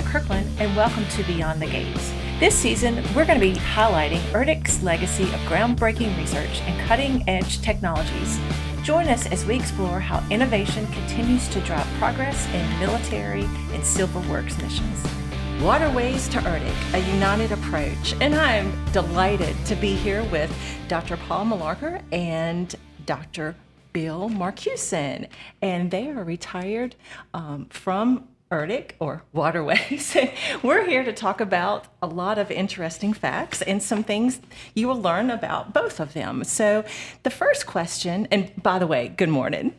Kirkland, and welcome to Beyond the Gates. This season, we're going to be highlighting ERDC's legacy of groundbreaking research and cutting-edge technologies. Join us as we explore how innovation continues to drive progress in military and civil works missions. Waterways to ERDC, a united approach. And I'm delighted to be here with Dr. Paul Mlakar and Dr. Bill Marcuson. And they are retired from ERDC, or Waterways. We're here to talk about a lot of interesting facts and some things you will learn about both of them. So the first question, and by the way, good morning.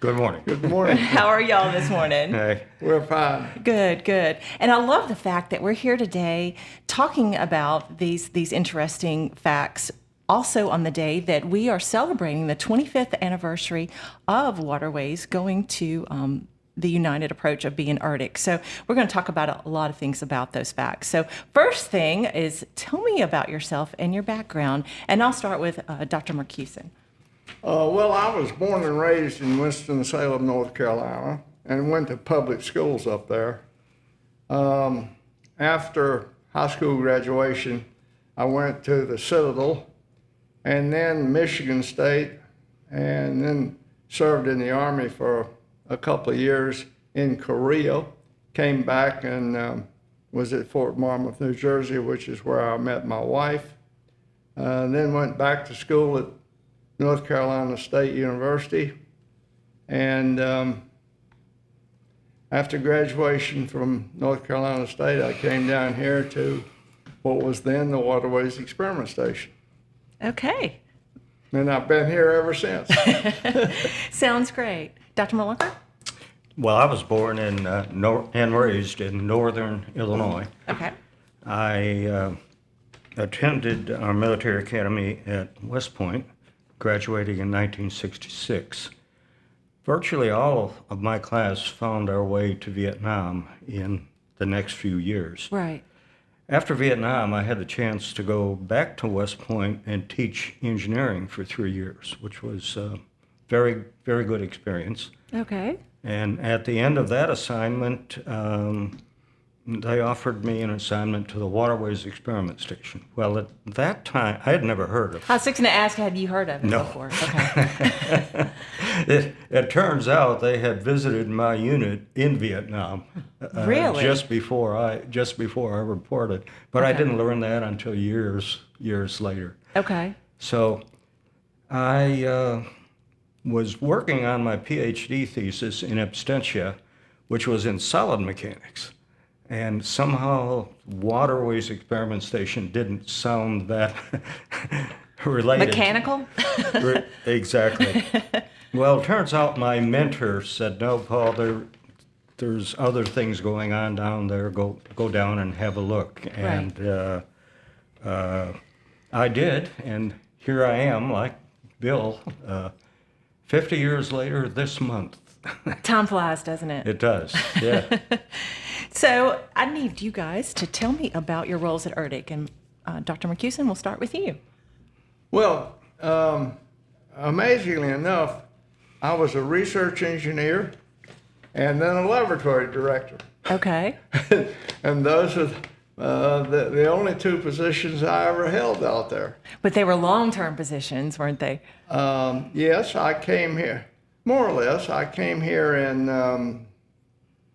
Good morning. Good morning. How are y'all this morning? Hey. We're fine. Good, good. And I love the fact that we're here today talking about these interesting facts, also on the day that we are celebrating the 25th anniversary of Waterways going to the united approach of being ERDC. So we're going to talk about a lot of things about those facts. So first thing is, tell me about yourself and your background. And I'll start with Dr. Marcuson. Well, I was born and raised in Winston-Salem, North Carolina, and went to public schools up there. After high school graduation, I went to the Citadel and then Michigan State, and then served in the Army for a couple of years in Korea. Came back and was at Fort Monmouth, New Jersey, which is where I met my wife. Then went back to school at North Carolina State University. And after graduation from North Carolina State, I came down here to what was then the Waterways Experiment Station. Okay. And I've been here ever since. Sounds great. Dr. Mlakar? Well, I was born in and raised in northern Illinois. Okay. I attended our military academy at West Point, graduating in 1966. Virtually all of my class found our way to Vietnam in the next few years. Right. After Vietnam, I had the chance to go back to West Point and teach engineering for 3 years, which was a very, very good experience. Okay. And at the end of that assignment, they offered me an assignment to the Waterways Experiment Station. Well, at that time, I had never heard of it. I was fixing to ask, had you heard of it No. before? Okay. It turns out they had visited my unit in Vietnam. Really? Just before I reported. But I Okay. didn't learn that until years later. Okay. So I was working on my PhD thesis in abstentia, which was in solid mechanics. And somehow Waterways Experiment Station didn't sound that related. Mechanical? Exactly. Well, it turns out my mentor said, "No, Paul, there's other things going on down there. Go down and have a look." And I did, and here I am, like Bill, 50 years later this month. Time flies, doesn't it? It does, yeah. So I need you guys to tell me about your roles at ERDC. And Dr. Marcuson, we'll start with you. Well, amazingly enough, I was a research engineer and then a laboratory director. Okay. And those are the only two positions I ever held out there. But they were long-term positions, weren't they? Yes, I came here, more or less. I came here in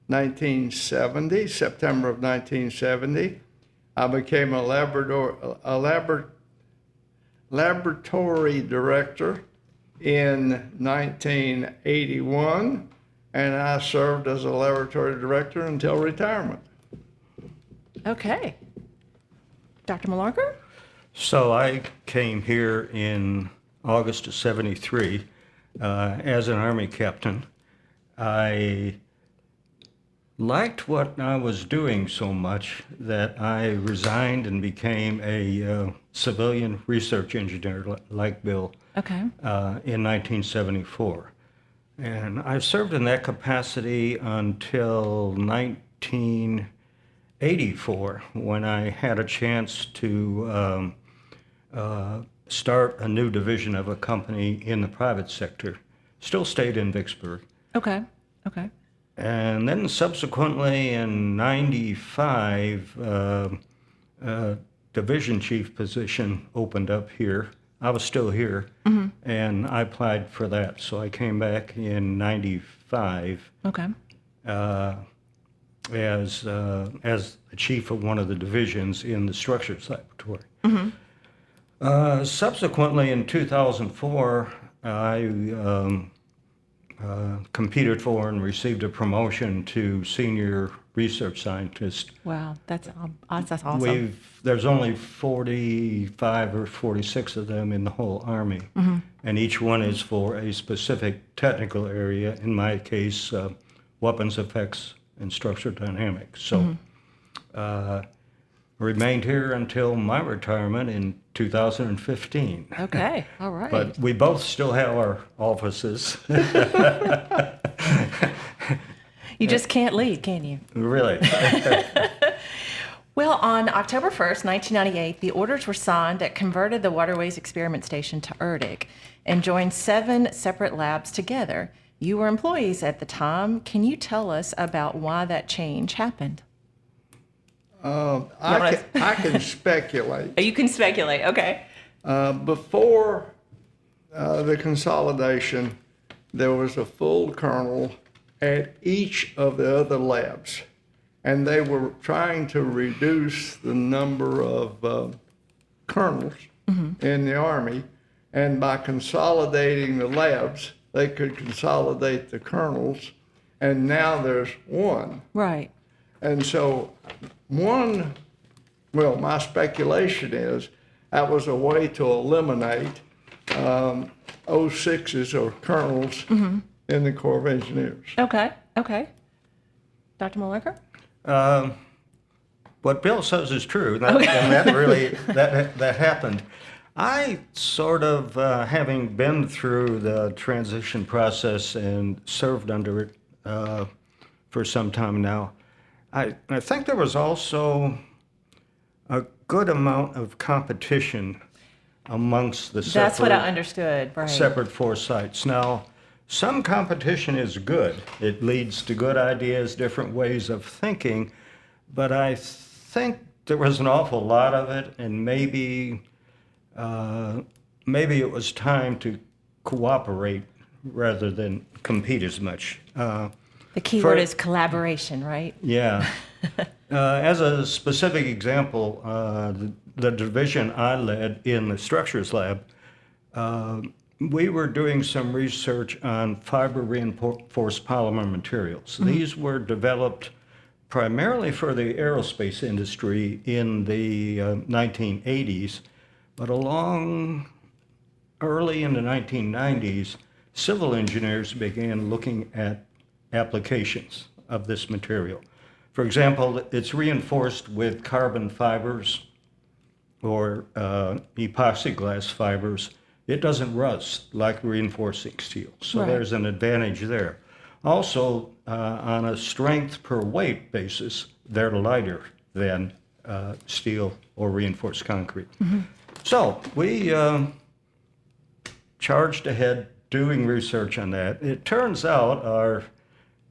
1970, September of 1970. I became a laboratory director in 1981, and I served as a laboratory director until retirement. Okay. Dr. Mlakar? So I came here in August of '73 as an Army captain. I liked what I was doing so much that I resigned and became a civilian research engineer like Bill Okay. in 1974. And I served in that capacity until 1984, when I had a chance to start a new division of a company in the private sector. Still stayed in Vicksburg. Okay. Okay. And then subsequently in 95, division chief position opened up here. I was still here, and I applied for that. So I came back in 95 Okay. as the chief of one of the divisions in the structures laboratory. Subsequently, in 2004, I competed for and received a promotion to senior research scientist. Wow, that's awesome. There's only 45 or 46 of them in the whole Army, and each one is for a specific technical area. In my case, weapons effects and structural dynamics. So, remained here until my retirement in 2015. Okay, all right. But we both still have our offices. You just can't leave, can you? Really. Well, on October 1st, 1998, the orders were signed that converted the Waterways Experiment Station to ERDC and joined 7 separate labs together. You were employees at the time. Can you tell us about why that change happened? I can speculate. You can speculate, okay. Before the consolidation, there was a full colonel at each of the other labs, and they were trying to reduce the number of colonels in the Army, and by consolidating the labs, they could consolidate the colonels, and now there's one. Right. And so my speculation is that was a way to eliminate 06s or colonels in the Corps of Engineers. Okay. Dr. Mlakar? What Bill says is true, and that really that happened. I sort of, having been through the transition process and served under it for some time now, I think there was also a good amount of competition amongst the That's what I understood, right. separate foresights. Now, some competition is good. It leads to good ideas, different ways of thinking, but I think there was an awful lot of it, and maybe it was time to cooperate rather than compete as much. The key word is collaboration, right? Yeah. As a specific example, the division I led in the structures lab, we were doing some research on fiber reinforced polymer materials. These were developed primarily for the aerospace industry in the 1980s, but early in the 1990s, civil engineers began looking at applications of this material. For example, it's reinforced with carbon fibers or epoxy glass fibers. It doesn't rust like reinforcing steel, so Right. There's an advantage there. Also, on a strength per weight basis, they're lighter than steel or reinforced concrete. So we charged ahead doing research on that. It turns out our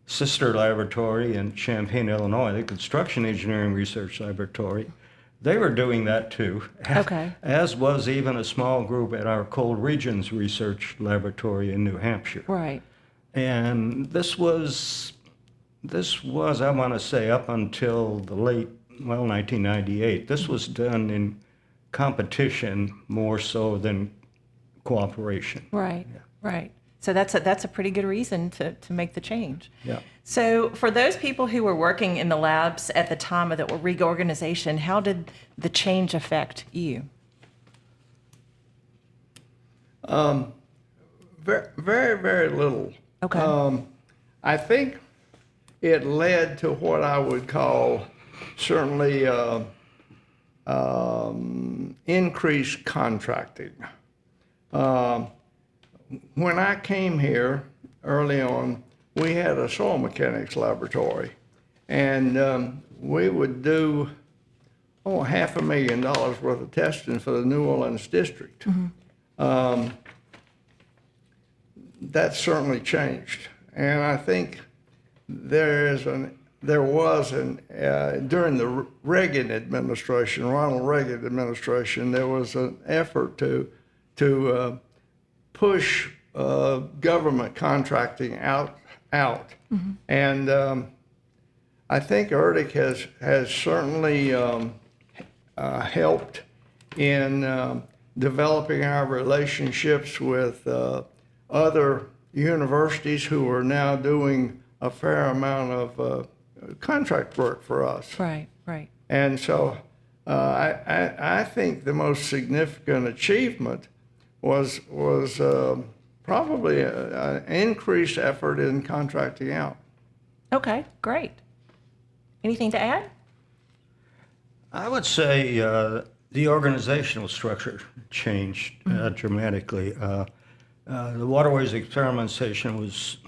sister laboratory in Champaign, Illinois, the Construction Engineering Research Laboratory, they were doing that too. Okay. As was even a small group at our Cold Regions Research Laboratory in New Hampshire. Right. And this was, I want to say, up until the late, 1998. This was done in competition more so than cooperation. Right. Right. So that's a pretty good reason to make the change. Yeah. So for those people who were working in the labs at the time of the reorganization, how did the change affect you? Very, very, very little. Okay. I think it led to what I would call certainly increased contracting. When I came here early on, we had a soil mechanics laboratory, and we would do $500,000 worth of testing for the New Orleans district. That certainly changed, and I think there was during the Reagan administration, Ronald Reagan administration, there was an effort to push government contracting out. Mm-hmm. And I think ERDC has certainly helped in developing our relationships with other universities who are now doing a fair amount of contract work for us. Right, right. And so I think the most significant achievement was probably an increased effort in contracting out. Okay, great. Anything to add? I would say the organizational structure changed dramatically. The Waterways Experimentation was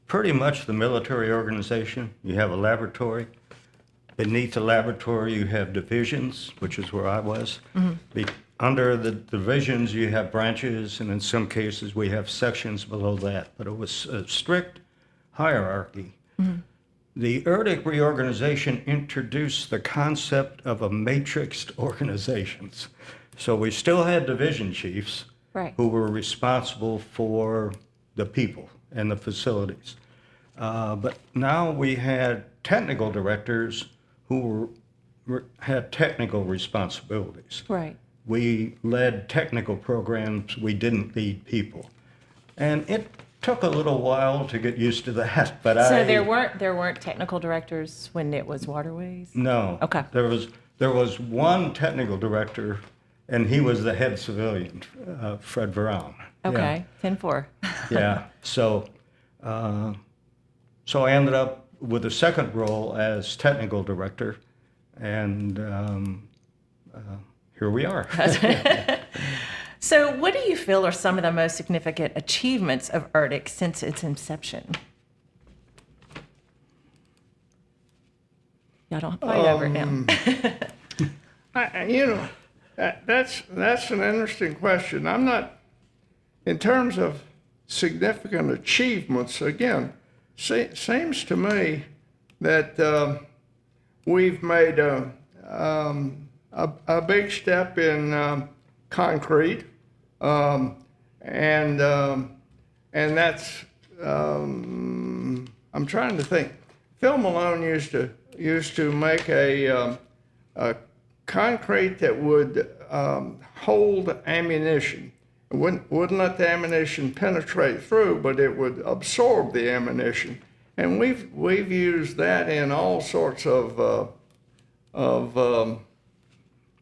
pretty much the military organization. You have a laboratory. Beneath the laboratory, you have divisions, which is where I was. Mm-hmm. Under the divisions, you have branches, and in some cases, we have sections below that. But it was a strict hierarchy. Mm-hmm. The ERDC reorganization introduced the concept of a matrixed organizations. So we still had division chiefs who were responsible for the people and the facilities. But now we had technical directors who had technical responsibilities. Right. We led technical programs, we didn't lead people. And it took a little while to get used to that, but So there weren't technical directors when it was Waterways? No. Okay. There was one technical director, and he was the head civilian, Fred Brown. Okay, 10-4. Yeah. So I ended up with a second role as technical director, and here we are. So what do you feel are some of the most significant achievements of ERDC since its inception? Y'all don't fight over it now. That's an interesting question. I'm not, in terms of significant achievements, again, seems to me that we've made a big step in concrete, and that's I'm trying to think. Phil Malone used to make a concrete that would hold ammunition. It wouldn't let the ammunition penetrate through, but it would absorb the ammunition. And we've used that in all sorts of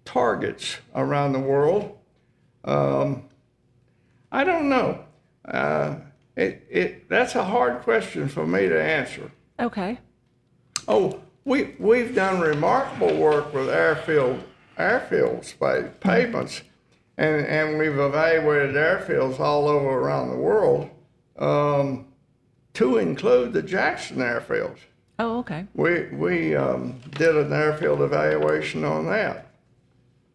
targets around the world. I don't know. That's a hard question for me to answer. Okay. Oh, we've done remarkable work with airfields, pavements, and we've evaluated airfields all over around the world, to include the Jackson airfield. Oh, okay. We did an airfield evaluation on that.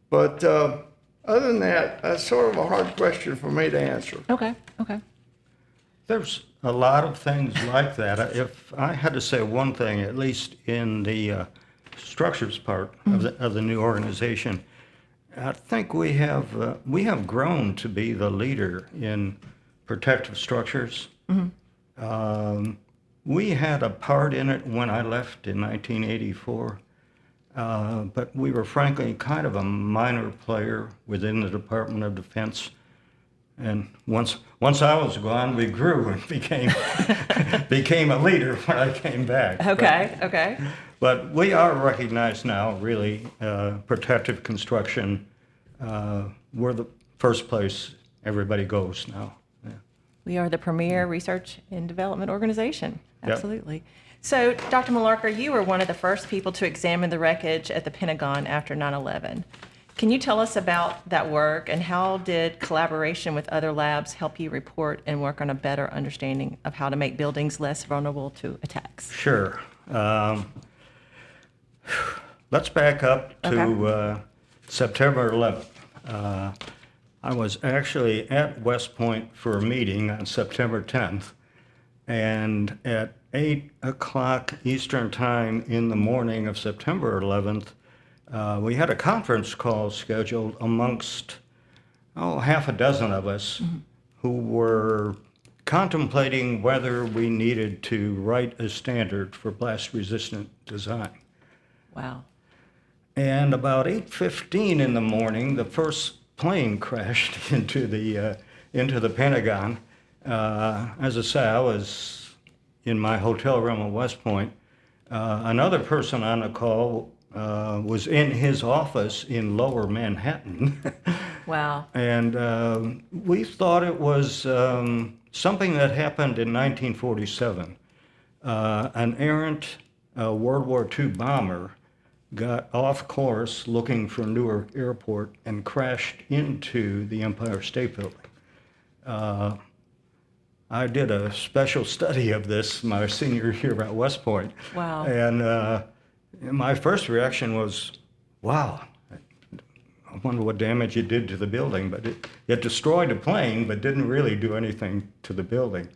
But other than that, that's sort of a hard question for me to answer. Okay. There's a lot of things like that. If I had to say one thing, at least in the structures part of the new organization, I think we have grown to be the leader in protective structures. Mm-hmm. We had a part in it when I left in 1984, but we were frankly kind of a minor player within the Department of Defense. And once I was gone, we grew and became a leader when I came back. Okay. But we are recognized now, really, protective construction. We're the first place everybody goes now. Yeah. We are the premier research and development organization. Yep. Absolutely. So, Dr. Mlakar, you were one of the first people to examine the wreckage at the Pentagon after 9/11. Can you tell us about that work, and how did collaboration with other labs help you report and work on a better understanding of how to make buildings less vulnerable to attacks? Sure. Let's back up to September 11th. I was actually at West Point for a meeting on September 10th, and at 8 o'clock Eastern Time in the morning of September 11th, we had a conference call scheduled amongst, half a dozen of us who were contemplating whether we needed to write a standard for blast-resistant design. Wow. And about 8:15 in the morning, the first plane crashed into the Pentagon. As I say, I was in my hotel room at West Point. Another person on the call was in his office in Lower Manhattan. Wow. And we thought it was something that happened in 1947. An errant World War II bomber got off course looking for Newark Airport and crashed into the Empire State Building. I did a special study of this my senior year at West Point. Wow. And my first reaction was, wow, I wonder what damage it did to the building. But it destroyed the plane, but didn't really do anything to the building.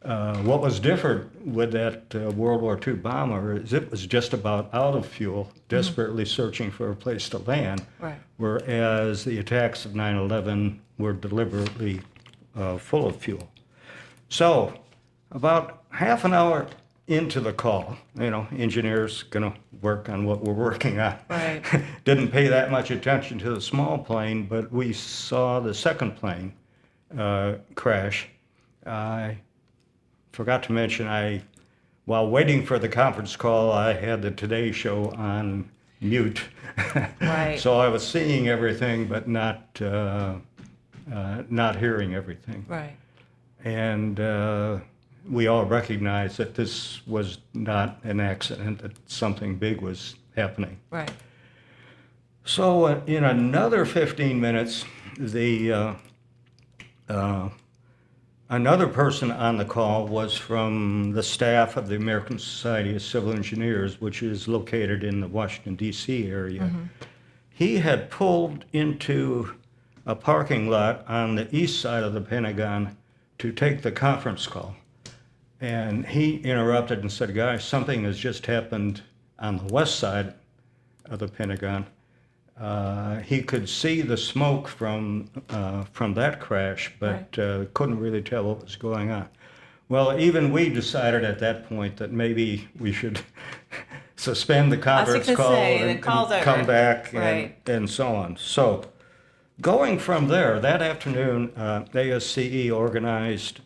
What was different with that World War II bomber is it was just about out of fuel, desperately searching for a place to land, Right. whereas the attacks of 9/11 were deliberately full of fuel. So about half an hour into the call, engineers going to work on what we're working on. Right. Didn't pay that much attention to the small plane, but we saw the second plane crash. I forgot to mention, while waiting for the conference call, I had the Today Show on mute. Right. So I was seeing everything, but not hearing everything. Right. And we all recognized that this was not an accident, that something big was happening. Right. So in another 15 minutes, another person on the call was from the staff of the American Society of Civil Engineers, which is located in the Washington, D.C. area. He had pulled into a parking lot on the east side of the Pentagon to take the conference call. And he interrupted and said, guys, something has just happened on the west side of the Pentagon. He could see the smoke from that crash, but couldn't really tell what was going on. Well, even we decided at that point that maybe we should suspend the conference call and come back and so on. So going from there, that afternoon, ASCE organized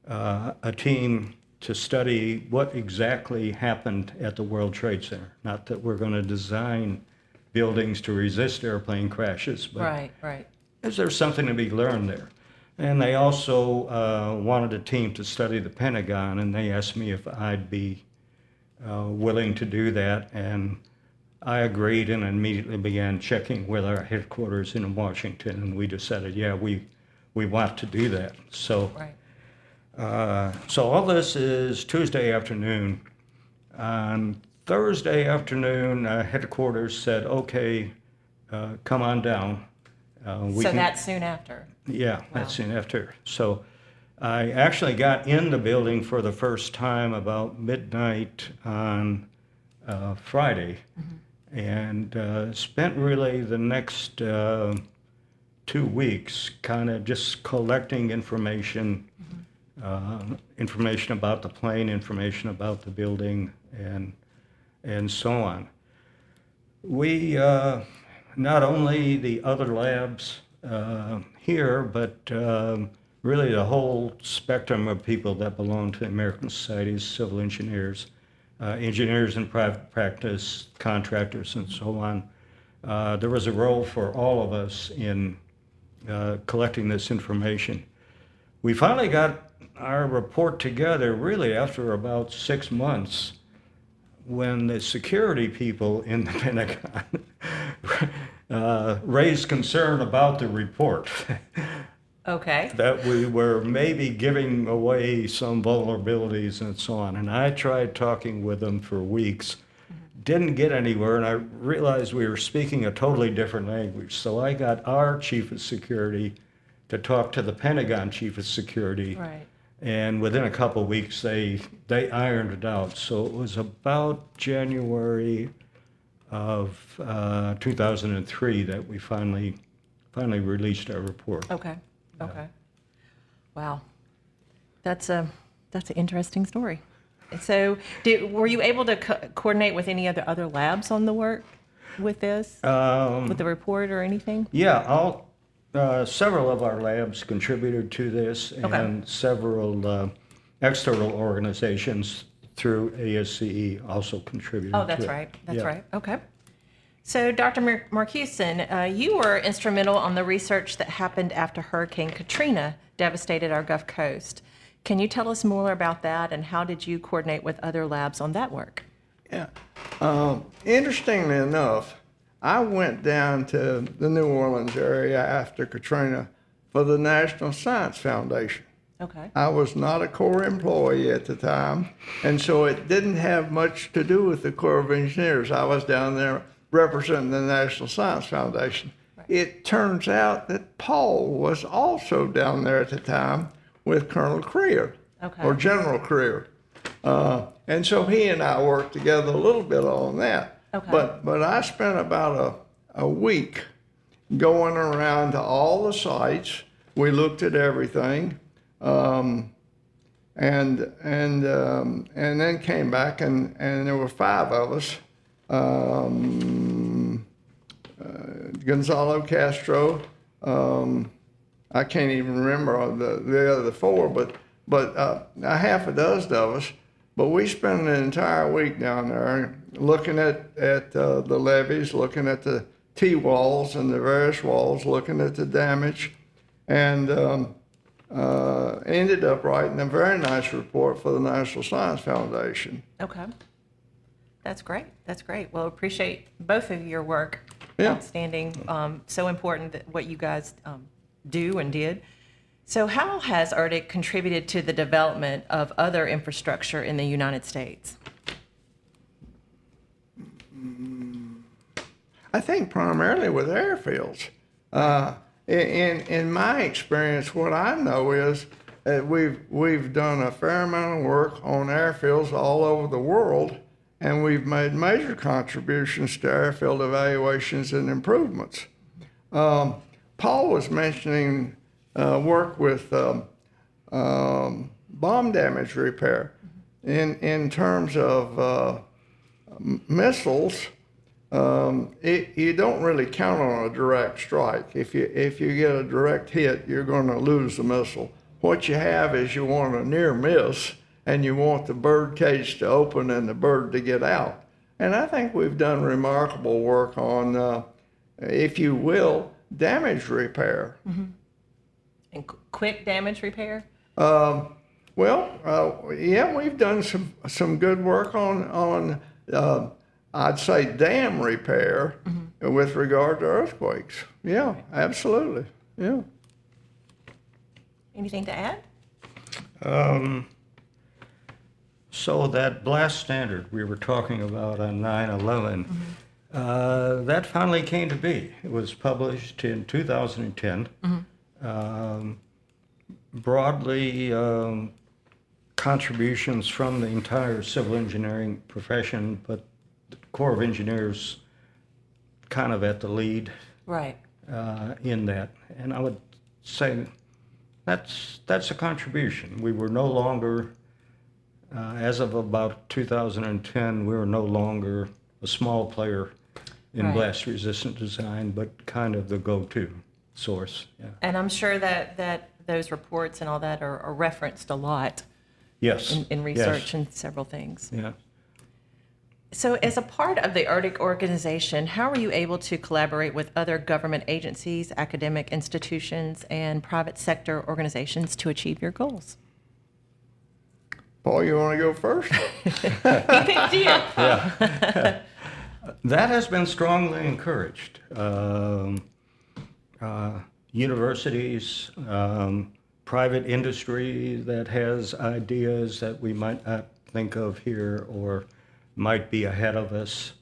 a team to study what exactly happened at the World Trade Center. Not that we're going to design buildings to resist airplane crashes, but is there something to be learned there? And they also wanted a team to study the Pentagon, and they asked me if I'd be willing to do that, and I agreed and immediately began checking with our headquarters in Washington, and we decided, yeah, we want to do that. So, so all this is Tuesday afternoon. On Thursday afternoon, headquarters said, okay, come on down. That's soon after? Yeah, that's soon after. So I actually got in the building for the first time about midnight on Friday, and spent really the next 2 weeks kind of just collecting information, information about the plane, information about the building, and so on. We, not only the other labs here, but really the whole spectrum of people that belong to the American Society of Civil Engineers, engineers in private practice, contractors, and so on. There was a role for all of us in collecting this information. We finally got our report together really after about 6 months, when the security people in the Pentagon raised concern about the report. Okay. That we were maybe giving away some vulnerabilities and so on. And I tried talking with them for weeks, didn't get anywhere, and I realized we were speaking a totally different language. So I got our chief of security to talk to the Pentagon chief of security. Right. And within a couple of weeks, they ironed it out. So it was about January of 2003 that we finally released our report. Okay, okay. Wow. That's an interesting story. So were you able to coordinate with any other labs on the work with this, with the report or anything? Yeah, several of our labs contributed to this, Okay. and several external organizations through ASCE also contributed Oh, that's to it. right. That's Yeah. right. Okay. So, Dr. Marcuson, you were instrumental on the research that happened after Hurricane Katrina devastated our Gulf Coast. Can you tell us more about that, and how did you coordinate with other labs on that work? Yeah. Interestingly enough, I went down to the New Orleans area after Katrina for the National Science Foundation. Okay. I was not a Corps employee at the time, and so it didn't have much to do with the Corps of Engineers. I was down there representing the National Science Foundation. Right. It turns out that Paul was also down there at the time with Colonel Creer, Okay. or General Creer. And so he and I worked together a little bit on that. Okay. But I spent about a week going around to all the sites. We looked at everything, and then came back, and there were 5 of us. Gonzalo Castro. I can't even remember the other 4, but a half a dozen of us. But we spent an entire week down there looking at the levees, looking at the T-walls and the various walls, looking at the damage, and ended up writing a very nice report for the National Science Foundation. Okay. That's great. That's great. Well, appreciate both of your work. Yeah. Outstanding. So important that what you guys do and did. So how has ERDC contributed to the development of other infrastructure in the United States? I think primarily with airfields. In my experience, what I know is that we've done a fair amount of work on airfields all over the world, and we've made major contributions to airfield evaluations and improvements. Paul was mentioning work with bomb damage repair. In terms of missiles, you don't really count on a direct strike. If you get a direct hit, you're going to lose the missile. What you have is you want a near miss, and you want the bird cage to open and the bird to get out. And I think we've done remarkable work on, if you will, damage repair. Mm-hmm. And quick damage repair? Yeah, we've done some good work on I'd say dam repair with regard to earthquakes. Yeah, absolutely. Yeah. Anything to add? So that blast standard we were talking about on 9/11, that finally came to be. It was published in 2010. Broadly, contributions from the entire civil engineering profession, but the Corps of Engineers kind of at the lead Right. in that. And I would say that's a contribution. We were no longer, as of about 2010, we were no longer a small player in Right. blast-resistant design, but kind of the go-to source. Yeah. And I'm sure that those reports and all that are referenced a lot Yes. in research Yes. and several things. Yeah. So as a part of the ERDC organization, how are you able to collaborate with other government agencies, academic institutions, and private sector organizations to achieve your goals? Paul, you want to go first? Yeah. That has been strongly encouraged. Universities, private industry that has ideas that we might not think of here or might be ahead of us.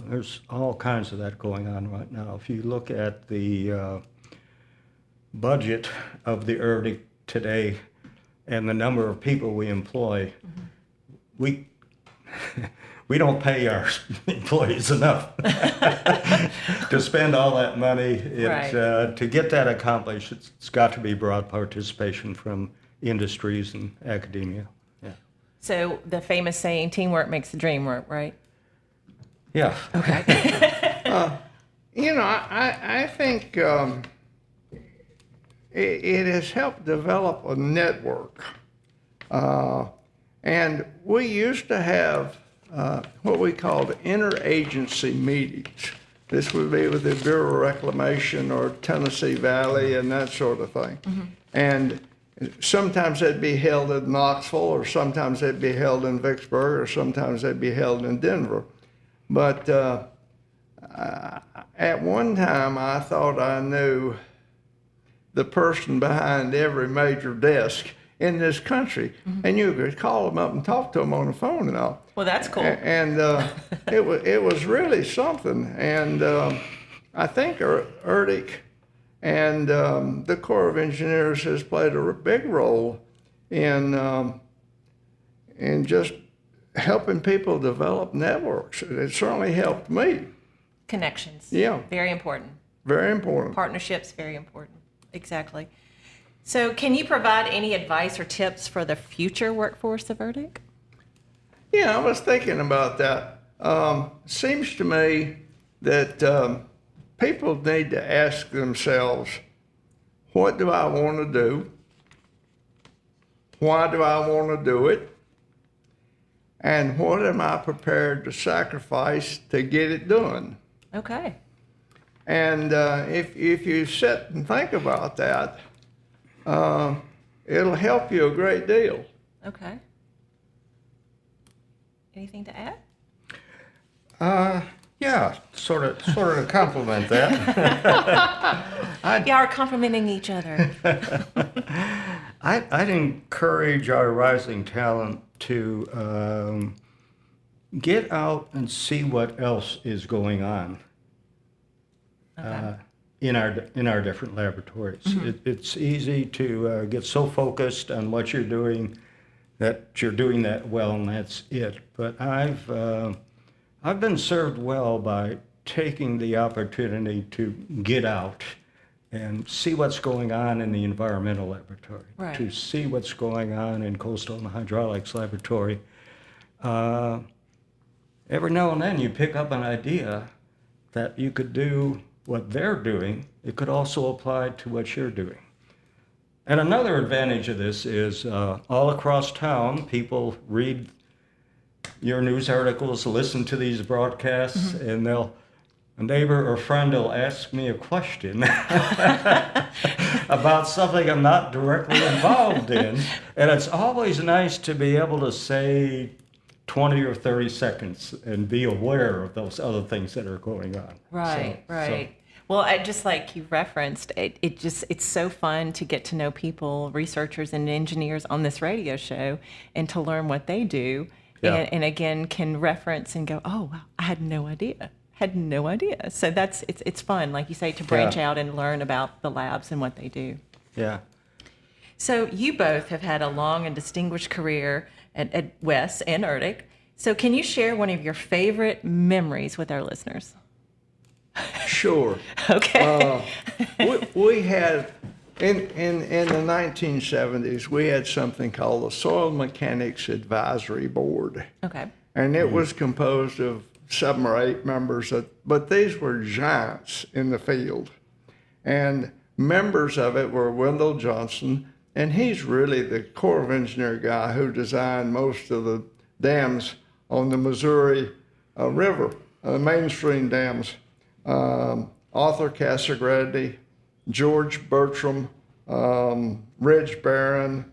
There's all kinds of that going on right now. If you look at the budget of the ERDC today, and the number of people we employ, we we don't pay our employees enough to spend all that money. To get that accomplished, it's got to be broad participation from industries and academia. Yeah. So the famous saying, teamwork makes the dream work, right? Yeah. Okay. I think it has helped develop a network. And we used to have what we called interagency meetings. This would be with the Bureau of Reclamation or Tennessee Valley and that sort of thing. And sometimes they'd be held in Knoxville, or sometimes they'd be held in Vicksburg, or sometimes they'd be held in Denver. But at one time, I thought I knew the person behind every major desk in this country, and you could call them up and talk to them on the phone and all. Well, that's cool. And it was really something. And I think ERDC and the Corps of Engineers has played a big role in just helping people develop networks. It certainly helped me. Connections. Yeah. Very important. Very important. Partnerships, very important. Exactly. So can you provide any advice or tips for the future workforce of ERDC? Yeah, I was thinking about that. Seems to me that people need to ask themselves, what do I want to do? Why do I want to do it? And what am I prepared to sacrifice to get it done? Okay. And if you sit and think about that, it'll help you a great deal. Okay. Anything to add? Yeah, sort of to complement that. We are complimenting each other. I'd encourage our rising talent to get out and see what else is going on in our different laboratories. It's easy to get so focused on what you're doing that you're doing that well and that's it. But I've been served well by taking the opportunity to get out and see what's going on in the environmental laboratory, right. to see what's going on in coastal and hydraulics laboratory. Every now and then you pick up an idea that you could do what they're doing. It could also apply to what you're doing. And another advantage of this is all across town, people read your news articles, listen to these broadcasts, and a neighbor or friend will ask me a question about something I'm not directly involved in. And it's always nice to be able to say 20 or 30 seconds and be aware of those other things that are going on. Right, right. Well, just like you referenced, it's so fun to get to know people, researchers and engineers on this radio show, and to learn what they do. Yeah. And again, can reference and go, oh, wow, I had no idea. So it's fun, like you say, to branch out and learn about the labs and what they do. Yeah. So you both have had a long and distinguished career at Wes and ERDC. So can you share one of your favorite memories with our listeners? Sure. Okay. We had, in the 1970s, we had something called the Soil Mechanics Advisory Board. Okay. And it was composed of 7 or 8 members, but these were giants in the field. And members of it were Wendell Johnson, and he's really the Corps of Engineer guy who designed most of the dams on the Missouri River, mainstream dams. Arthur Casagrande, George Bertram, Ridge Barron,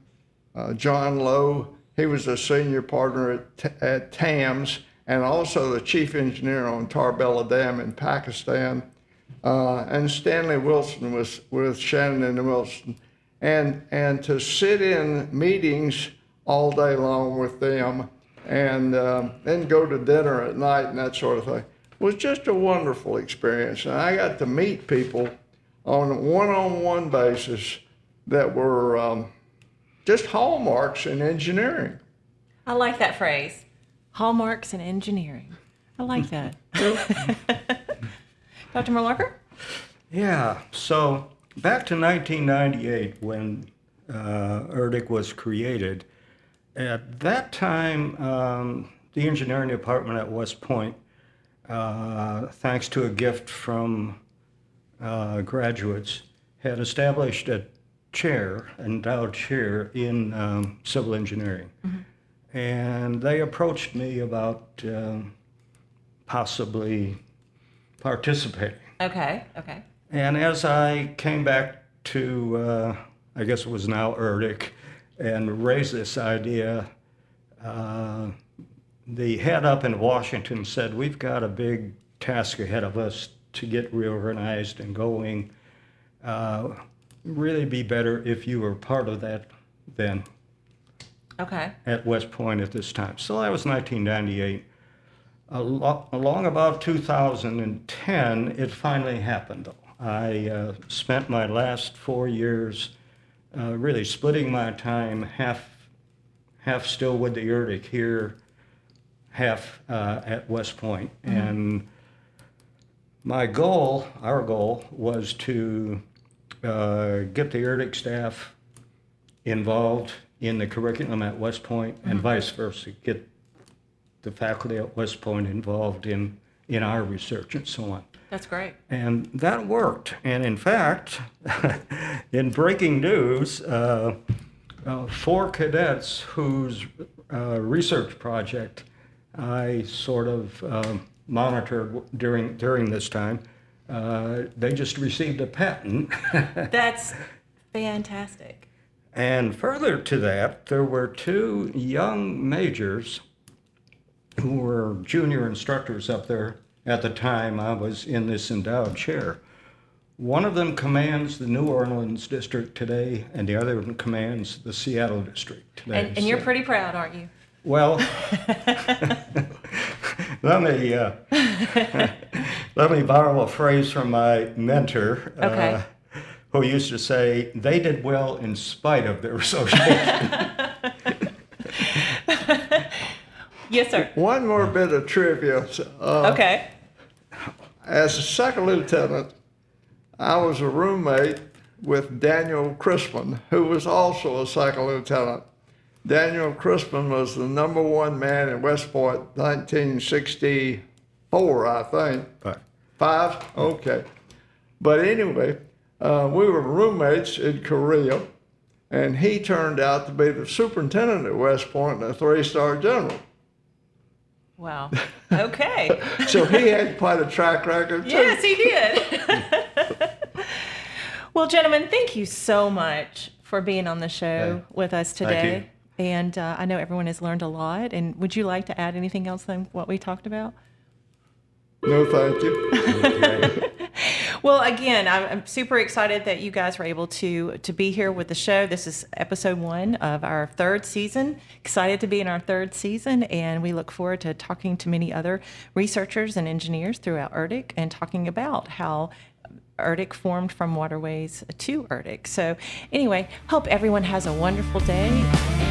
John Lowe. He was a senior partner at TAMS and also the chief engineer on Tarbella Dam in Pakistan. And Stanley Wilson was with Shannon and Wilson. And to sit in meetings all day long with them and then go to dinner at night and that sort of thing was just a wonderful experience. And I got to meet people on a one-on-one basis that were just hallmarks in engineering. I like that phrase. Hallmarks in engineering. I like that. Dr. Mlakar? Yeah, so back to 1998 when ERDC was created. At that time, the engineering department at West Point, thanks to a gift from graduates, had established a chair, endowed chair in civil engineering. Mm-hmm. And they approached me about possibly participating. Okay. And as I came back to, I guess it was now ERDC, and raised this idea, the head up in Washington said, we've got a big task ahead of us to get reorganized and going. Really be better if you were part of that then. Okay. At West Point at this time. So that was 1998. Along about 2010, it finally happened. I spent my last 4 years really splitting my time, half still with the ERDC here, half at West Point. Mm-hmm. And my goal, our goal, was to get the ERDC staff involved in the curriculum at West Point, mm-hmm. and vice versa, get the faculty at West Point involved in our research and so on. That's great. And that worked. And in fact, in breaking news, 4 cadets whose research project I sort of monitored during this time, they just received a patent. That's fantastic. And further to that, there were 2 young majors who were junior instructors up there at the time I was in this endowed chair. One of them commands the New Orleans district today, and the other one commands the Seattle district today. And you're pretty proud, aren't you? Well, let me borrow a phrase from my mentor, okay. Who used to say, they did well in spite of their association. Yes, sir. One more bit of trivia. Okay. As a second lieutenant, I was a roommate with Daniel Crispin, who was also a second lieutenant. Daniel Crispin was the #1 man in West Point, 1964, I think. 5? Okay. But anyway, we were roommates in Korea, and he turned out to be the superintendent at West Point and a 3-star general. Wow. Okay. So he had quite a track record, too. Yes, he did. Well, gentlemen, thank you so much for being on the show with us today. Thank you. And I know everyone has learned a lot. And would you like to add anything else than what we talked about? No, thank you. Okay. Well, again, I'm super excited that you guys were able to be here with the show. This is episode 1 of our 3rd season. Excited to be in our 3rd season, and we look forward to talking to many other researchers and engineers throughout ERDC and talking about how ERDC formed from Waterways to ERDC. So anyway, hope everyone has a wonderful day.